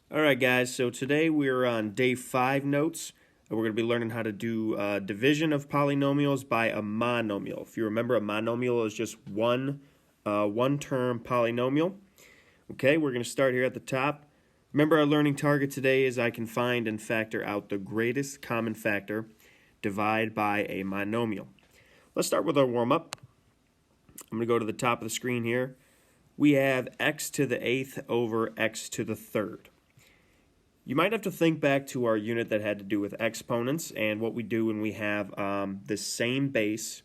Alright guys, so today we're on day 5 notes. We're going to be learning how to do division of polynomials by a monomial. If you remember, a monomial is just one term polynomial. Okay, we're going to start here at the top. Remember, our learning target today is I can find and factor out the greatest common factor, divide by a monomial. Let's start with our warm-up. I'm going to go to the top of the screen here. We have x to the 8th over x to the 3rd. You might have to think back to our unit that had to do with exponents and what we do when we have the same base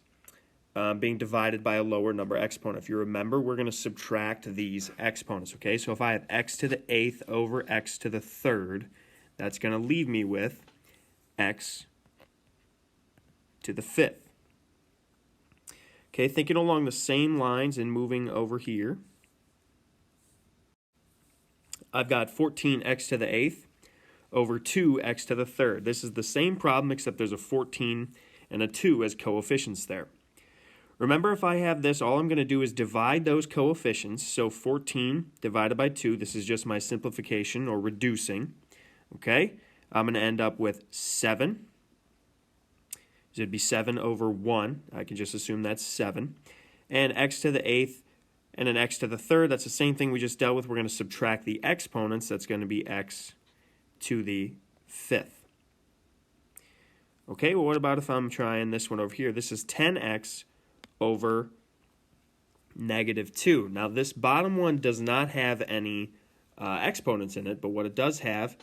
being divided by a lower number exponent. If you remember, we're going to subtract these exponents, okay? So if I have x to the 8th over x to the 3rd, that's going to leave me with x to the 5th. Okay, thinking along the same lines and moving over here, I've got 14x to the 8th over 2x to the 3rd. This is the same problem except there's a 14 and a 2 as coefficients there. Remember, if I have this, all I'm going to do is divide those coefficients. So 14 divided by 2, this is just my simplification or reducing. Okay, I'm going to end up with 7. So it'd be 7 over 1. I can just assume that's 7. And x to the 8th and an x to the 3rd, that's the same thing we just dealt with. We're going to subtract the exponents. That's going to be x to the 5th. Okay, well, what about if I'm trying this one over here? This is 10x over negative 2. Now, this bottom one does not have any exponents in it, but what it does have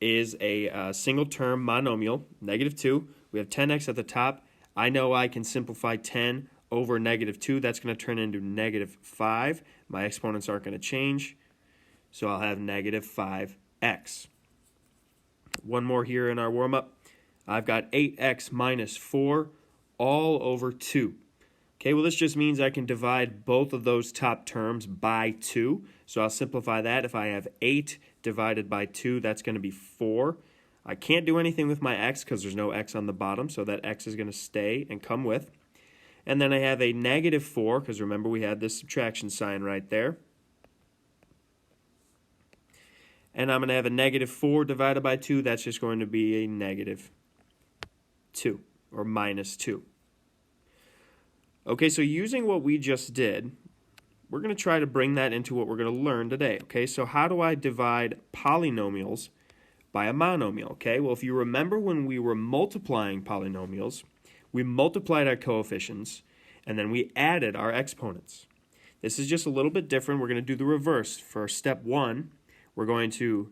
is a single term monomial, negative 2. We have 10x at the top. I know I can simplify 10 over negative 2. That's going to turn into negative 5. My exponents aren't going to change, so I'll have negative 5x. One more here in our warm-up. I've got 8x minus 4 all over 2. Okay, well, this just means I can divide both of those top terms by 2. So I'll simplify that. If I have 8 divided by 2, that's going to be 4. I can't do anything with my x because there's no x on the bottom, so that x is going to stay and come with. And then I have a negative 4, because remember we had this subtraction sign right there. And I'm going to have a negative 4 divided by 2. That's just going to be a negative 2, or minus 2. Okay, so using what we just did, we're going to try to bring that into what we're going to learn today. Okay, so how do I divide polynomials by a monomial? Okay, well, if you remember when we were multiplying polynomials, we multiplied our coefficients, and then we added our exponents. This is just a little bit different. We're going to do the reverse. For step 1, we're going to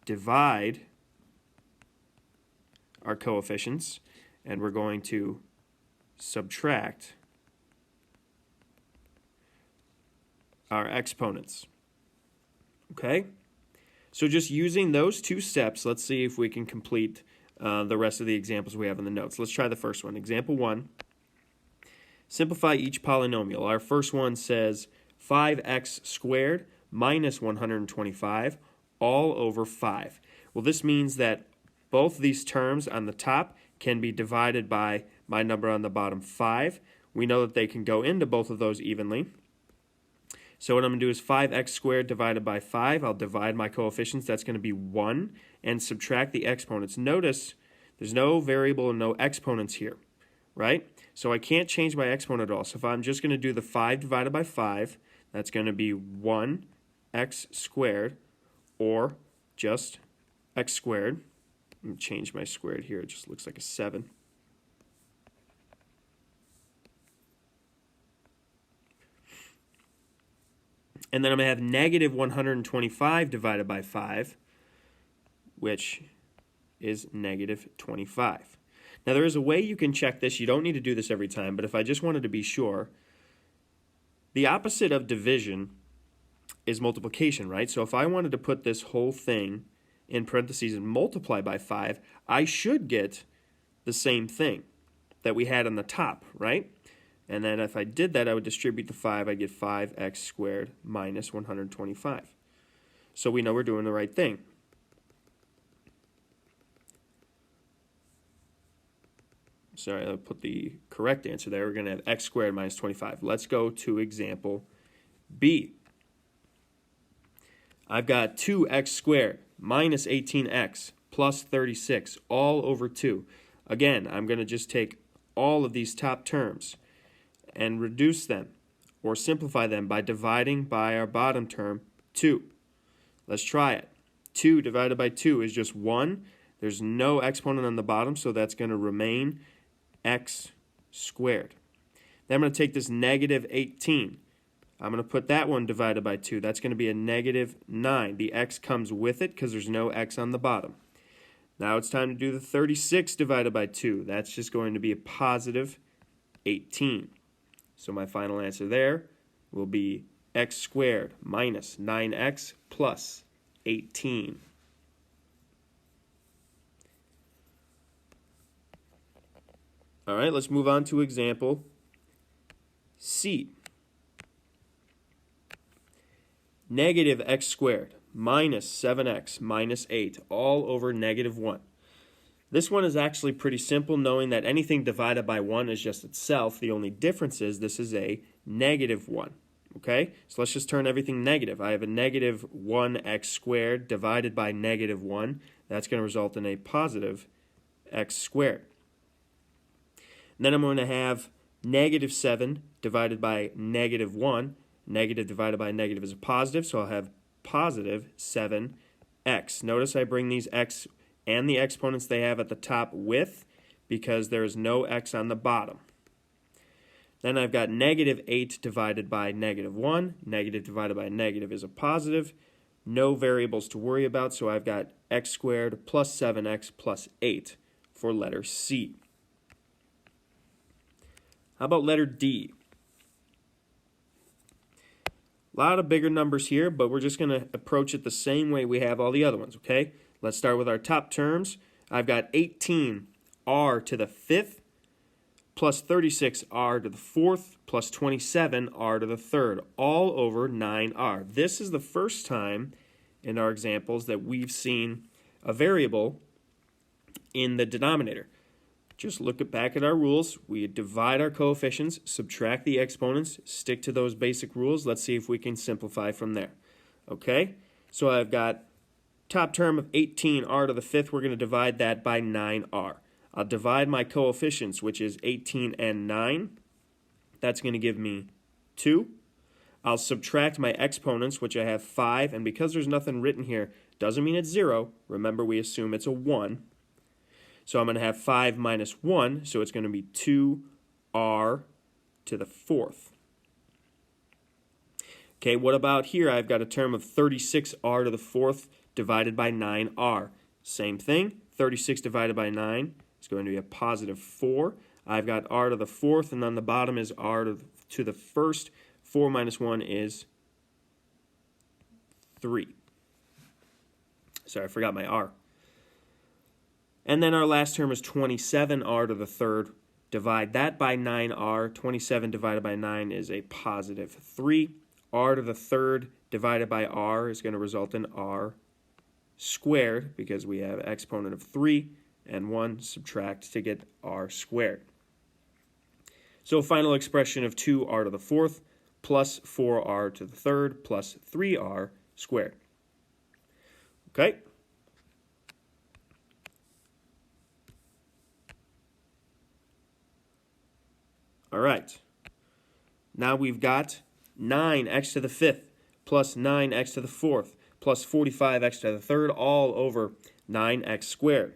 divide our coefficients, and we're going to subtract our exponents. Okay? So just using those two steps, let's see if we can complete the rest of the examples we have in the notes. Let's try the first one. Example 1. Simplify each polynomial. Our first one says 5x squared minus 125 all over 5. Well, this means that both these terms on the top can be divided by my number on the bottom, 5. We know that they can go into both of those evenly. So what I'm going to do is 5x squared divided by 5. I'll divide my coefficients. That's going to be 1. And subtract the exponents. Notice there's no variable and no exponents here, right? So I can't change my exponent at all. So if I'm just going to do the 5 divided by 5, that's going to be 1x squared, or just x squared. Let me change my squared here. It just looks like a 7. And then I'm going to have negative 125 divided by 5, which is negative 25. Now, there is a way you can check this. You don't need to do this every time, but if I just wanted to be sure, the opposite of division is multiplication, right? So if I wanted to put this whole thing in parentheses and multiply by 5, I should get the same thing that we had on the top, right? And then if I did that, I would distribute the 5. I'd get 5x squared minus 125. So we know we're doing the right thing. Sorry, I'll put the correct answer there. We're going to have x squared minus 25. Let's go to example B. I've got 2x squared minus 18x plus 36 all over 2. Again, I'm going to just take all of these top terms and reduce them or simplify them by dividing by our bottom term, 2. Let's try it. 2 divided by 2 is just 1. There's no exponent on the bottom, so that's going to remain x squared. Then I'm going to take this negative 18. I'm going to put that one divided by 2. That's going to be a negative 9. The x comes with it because there's no x on the bottom. Now it's time to do the 36 divided by 2. That's just going to be a positive 18. So my final answer there will be x squared minus 9x plus 18. All right, let's move on to example C. Negative x squared minus 7x minus 8 all over negative 1. This one is actually pretty simple, knowing that anything divided by 1 is just itself. The only difference is this is a negative 1. Okay, so let's just turn everything negative. I have a negative 1x squared divided by negative 1. That's going to result in a positive x squared. And then I'm going to have negative 7 divided by negative 1. Negative divided by negative is a positive, so I'll have positive 7x. Notice I bring these x and the exponents they have at the top with, because there is no x on the bottom. Then I've got negative 8 divided by negative 1. Negative divided by negative is a positive. No variables to worry about, so I've got x squared plus 7x plus 8 for letter C. How about letter D? A lot of bigger numbers here, but we're just going to approach it the same way we have all the other ones, okay? Let's start with our top terms. I've got 18r to the 5th plus 36r to the 4th plus 27r to the 3rd, all over 9r. This is the first time in our examples that we've seen a variable in the denominator. Just look back at our rules. We divide our coefficients, subtract the exponents, stick to those basic rules. Let's see if we can simplify from there. Okay, so I've got top term of 18r to the 5th. We're going to divide that by 9r. I'll divide my coefficients, which is 18 and 9. That's going to give me 2. I'll subtract my exponents, which I have 5. And because there's nothing written here, doesn't mean it's 0. Remember, we assume it's a 1. So I'm going to have 5 minus 1, so it's going to be 2r to the 4th. Okay, what about here? I've got a term of 36r to the 4th divided by 9r. Same thing, 36 divided by 9 is going to be a positive 4. I've got r to the 4th, and on the bottom is r to the 1st. 4 minus 1 is 3. Sorry, I forgot my r. And then our last term is 27r to the 3rd. Divide that by 9r. 27 divided by 9 is a positive 3. R to the 3rd divided by r is going to result in r squared, because we have exponent of 3 and 1, subtract to get r squared. So final expression of 2r to the 4th plus 4r to the 3rd plus 3r squared. Okay? All right, now we've got 9x to the 5th plus 9x to the 4th plus 45x to the 3rd all over 9x squared.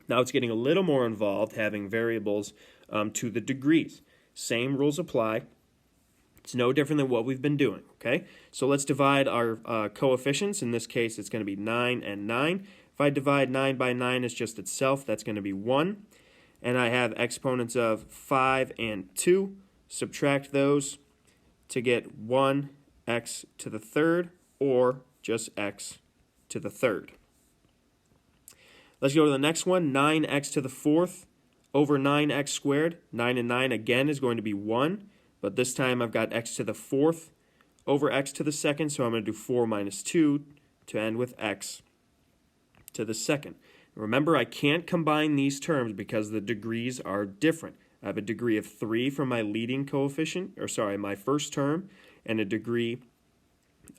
Now it's getting a little more involved, having variables to the degrees. Same rules apply. It's no different than what we've been doing, okay? So let's divide our coefficients. In this case, it's going to be 9 and 9. If I divide 9 by 9 as just itself, that's going to be 1. And I have exponents of 5 and 2. Subtract those to get 1x to the 3rd, or just x to the 3rd. Let's go to the next one, 9x to the 4th over 9x squared. 9 and 9 again is going to be 1, but this time I've got x to the 4th over x to the 2nd, so I'm going to do 4 minus 2 to end with x to the 2nd. Remember, I can't combine these terms because the degrees are different. I have a degree of 3 for my leading coefficient, my first term, and a degree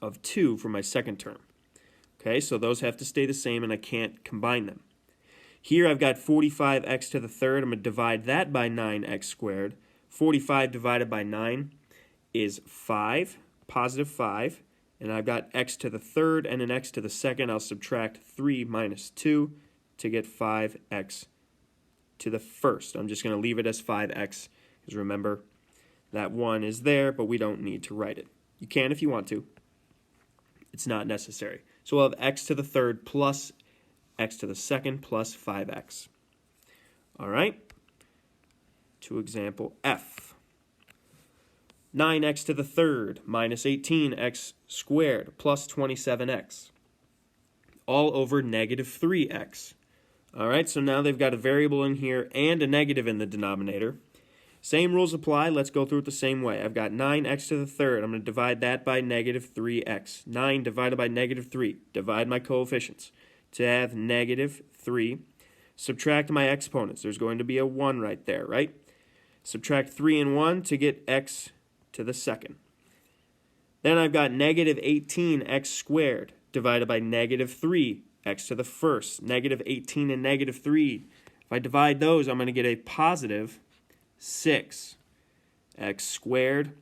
of 2 for my second term. Okay, so those have to stay the same and I can't combine them. Here I've got 45x to the third. I'm going to divide that by 9x squared. 45 divided by 9 is 5, positive 5. And I've got x to the third and an x to the second. I'll subtract 3 minus 2 to get 5x to the first. I'm just going to leave it as 5x because remember, that 1 is there, but we don't need to write it. You can if you want to. It's not necessary. So we'll have x to the third plus x to the second plus 5x. All right? To example F. 9x to the third minus 18x squared plus 27x. All over negative 3x. All right, so now they've got a variable in here and a negative in the denominator. Same rules apply. Let's go through it the same way. I've got 9x to the third. I'm going to divide that by negative 3x. 9 divided by negative 3. Divide my coefficients to have negative 3. Subtract my exponents. There's going to be a 1 right there, right? Subtract 3 and 1 to get x to the second. Then I've got negative 18x squared divided by negative 3x to the first. Negative 18 and negative 3. If I divide those, I'm going to get a positive 6x squared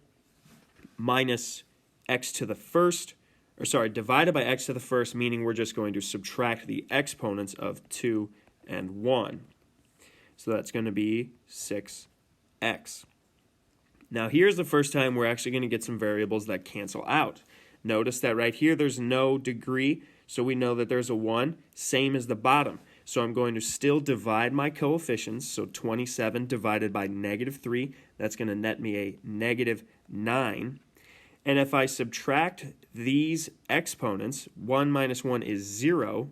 minus x to the first, or sorry, divided by x to the first, meaning we're just going to subtract the exponents of 2 and 1. So that's going to be 6x. Now here's the first time we're actually going to get some variables that cancel out. Notice that right here there's no degree, so we know that there's a 1, same as the bottom. So I'm going to still divide my coefficients. So 27 divided by negative 3, that's going to net me a negative 9. And if I subtract these exponents, 1 minus 1 is 0.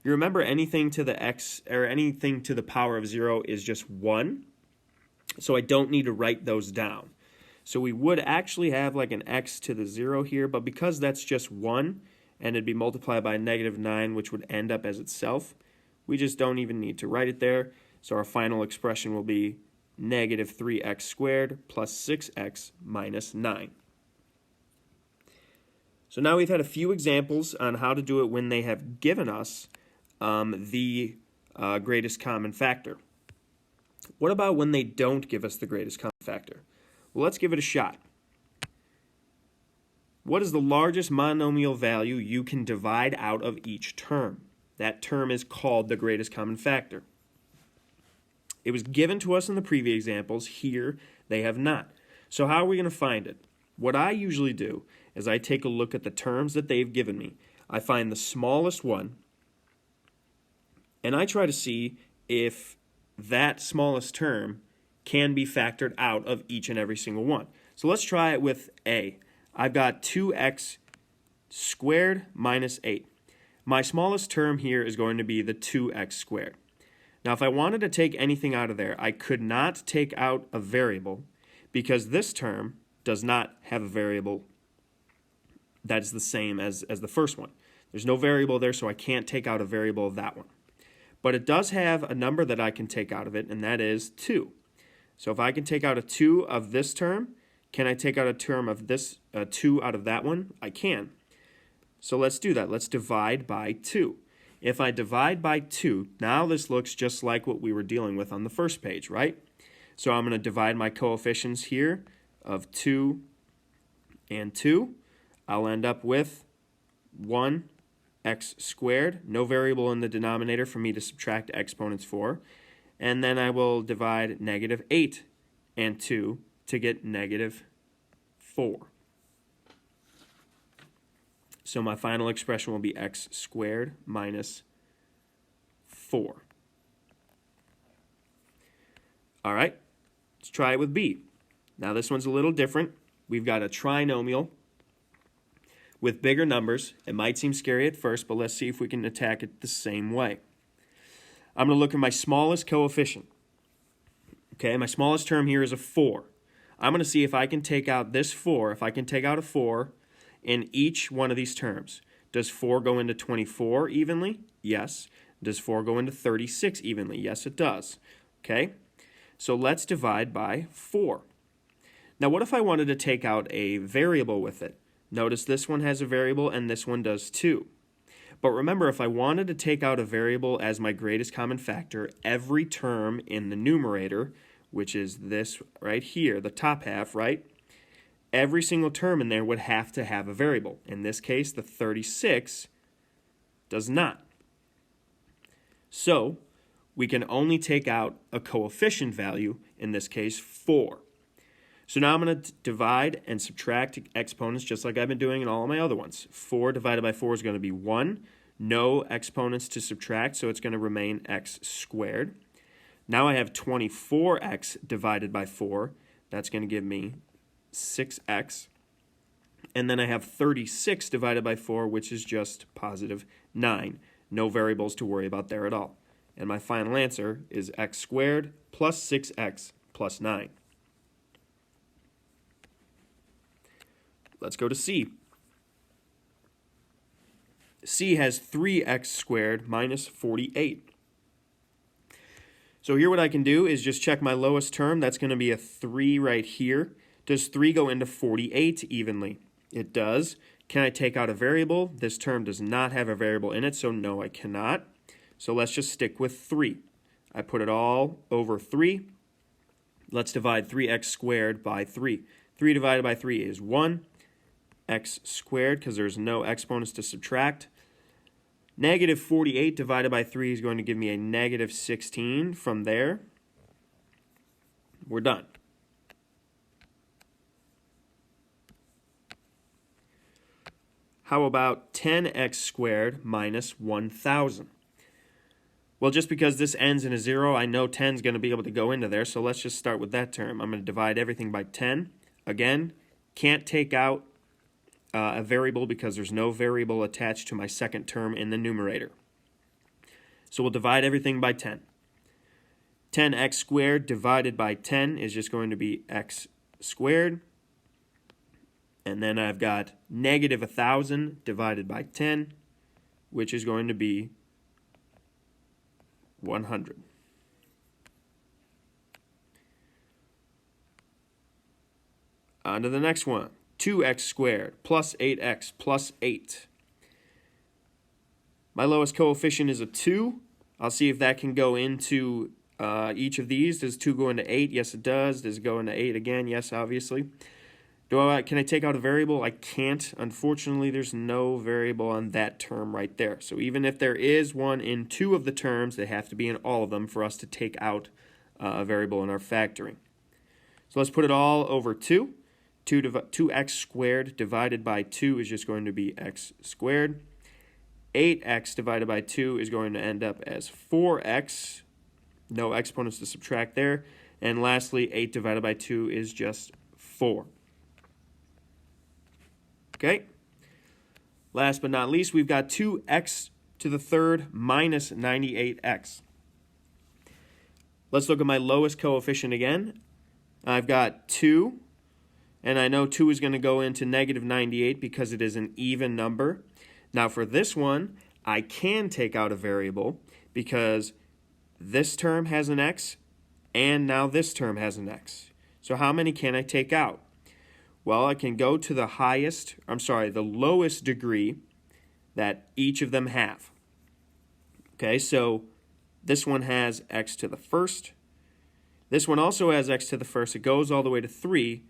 You remember anything to the x, or anything to the power of 0 is just 1. So I don't need to write those down. So we would actually have like an x to the 0 here, but because that's just 1, and it'd be multiplied by a negative 9, which would end up as itself, we just don't even need to write it there. So our final expression will be negative 3x squared plus 6x minus 9. So now we've had a few examples on how to do it when they have given us the greatest common factor. What about when they don't give us the greatest common factor? Well, let's give it a shot. What is the largest monomial value you can divide out of each term? That term is called the greatest common factor. It was given to us in the previous examples. Here, they have not. So how are we going to find it? What I usually do is I take a look at the terms that they've given me. I find the smallest one, and I try to see if that smallest term can be factored out of each and every single one. So let's try it with A. I've got 2x squared minus 8. My smallest term here is going to be the 2x squared. Now, if I wanted to take anything out of there, I could not take out a variable because this term does not have a variable that is the same as the first one. There's no variable there, so I can't take out a variable of that one. But it does have a number that I can take out of it, and that is 2. So if I can take out a 2 of this term, can I take out a term of this 2 out of that one? I can. So let's do that. Let's divide by 2. If I divide by 2, now this looks just like what we were dealing with on the first page, right? So I'm going to divide my coefficients here of 2 and 2. I'll end up with 1x squared, no variable in the denominator for me to subtract exponents for. And then I will divide negative 8 and 2 to get negative 4. So my final expression will be x squared minus 4. All right, let's try it with B. Now this one's a little different. We've got a trinomial with bigger numbers. It might seem scary at first, but let's see if we can attack it the same way. I'm going to look at my smallest coefficient. Okay, my smallest term here is a 4. I'm going to see if I can take out this 4, if I can take out a 4 in each one of these terms. Does 4 go into 24 evenly? Yes. Does 4 go into 36 evenly? Yes, it does. Okay, so let's divide by 4. Now, what if I wanted to take out a variable with it? Notice this one has a variable and this one does too. But remember, if I wanted to take out a variable as my greatest common factor, every term in the numerator, which is this right here, the top half, right? Every single term in there would have to have a variable. In this case, the 36 does not. So we can only take out a coefficient value, in this case 4. So now I'm going to divide and subtract exponents just like I've been doing in all of my other ones. 4 divided by 4 is going to be 1. No exponents to subtract, so it's going to remain x squared. Now I have 24x divided by 4. That's going to give me 6x. And then I have 36 divided by 4, which is just positive 9. No variables to worry about there at all. And my final answer is x squared plus 6x plus 9. Let's go to C. C has 3x squared minus 48. So here what I can do is just check my lowest term. That's going to be a 3 right here. Does 3 go into 48 evenly? It does. Can I take out a variable? This term does not have a variable in it, so no, I cannot. So let's just stick with 3. I put it all over 3. Let's divide 3x squared by 3. 3 divided by 3 is 1. X squared, because there's no exponents to subtract. Negative 48 divided by 3 is going to give me a negative 16. From there, we're done. How about 10x squared minus 1,000? Well, just because this ends in a 0, I know 10 is going to be able to go into there, so let's just start with that term. I'm going to divide everything by 10. Again, can't take out a variable because there's no variable attached to my second term in the numerator. So we'll divide everything by 10. 10x squared divided by 10 is just going to be x squared. And then I've got negative 1,000 divided by 10, which is going to be 100. On to the next one. 2x squared plus 8x plus 8. My lowest coefficient is a 2. I'll see if that can go into each of these. Does 2 go into 8? Yes, it does. Does it go into 8 again? Yes, obviously. Can I take out a variable? I can't. Unfortunately, there's no variable on that term right there. So even if there is one in 2 of the terms, they have to be in all of them for us to take out a variable in our factoring. So let's put it all over 2. 2x squared divided by 2 is just going to be x squared. 8x divided by 2 is going to end up as 4x. No exponents to subtract there. And lastly, 8 divided by 2 is just 4. Okay. Last but not least, we've got 2x to the third minus 98x. Let's look at my lowest coefficient again. I've got 2. And I know 2 is going to go into negative 98 because it is an even number. Now for this one, I can take out a variable because this term has an x and now this term has an x. So how many can I take out? Well, I can go to the lowest degree that each of them have. Okay, so this one has x to the first. This one also has x to the first. It goes all the way to 3.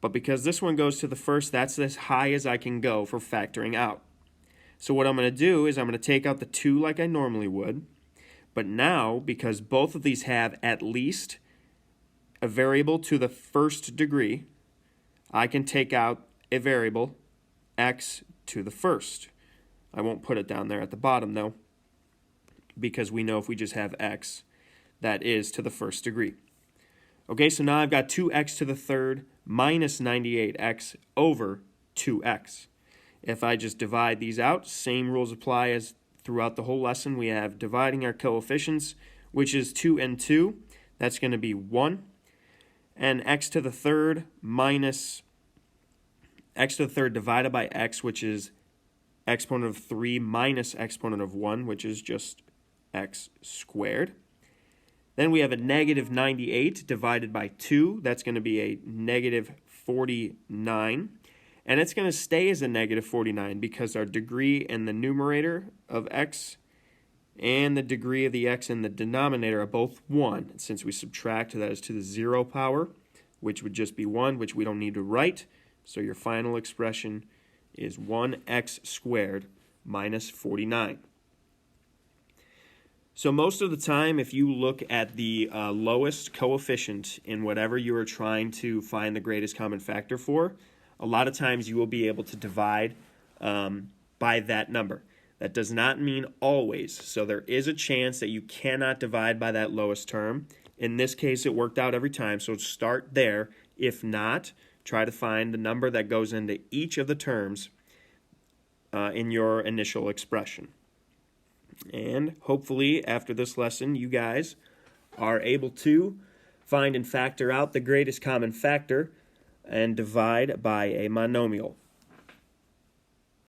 But because this one goes to the first, that's as high as I can go for factoring out. So what I'm going to do is I'm going to take out the 2 like I normally would. But now, because both of these have at least a variable to the first degree, I can take out a variable, x to the first. I won't put it down there at the bottom, though, because we know if we just have x, that is to the first degree. Okay, so now I've got 2x to the third minus 98x over 2x. If I just divide these out, same rules apply as throughout the whole lesson. We have dividing our coefficients, which is 2 and 2. That's going to be 1. And x to the third minus x to the third divided by x, which is exponent of 3 minus exponent of 1, which is just x squared. Then we have a negative 98 divided by 2. That's going to be a negative 49. And it's going to stay as a negative 49 because our degree in the numerator of x and the degree of the x in the denominator are both 1. And since we subtract, that is to the 0 power, which would just be 1, which we don't need to write. So your final expression is 1x squared minus 49. So most of the time, if you look at the lowest coefficient in whatever you are trying to find the greatest common factor for, a lot of times you will be able to divide by that number. That does not mean always. So there is a chance that you cannot divide by that lowest term. In this case, it worked out every time, so start there. If not, try to find the number that goes into each of the terms in your initial expression. And hopefully, after this lesson, you guys are able to find and factor out the greatest common factor and divide by a monomial.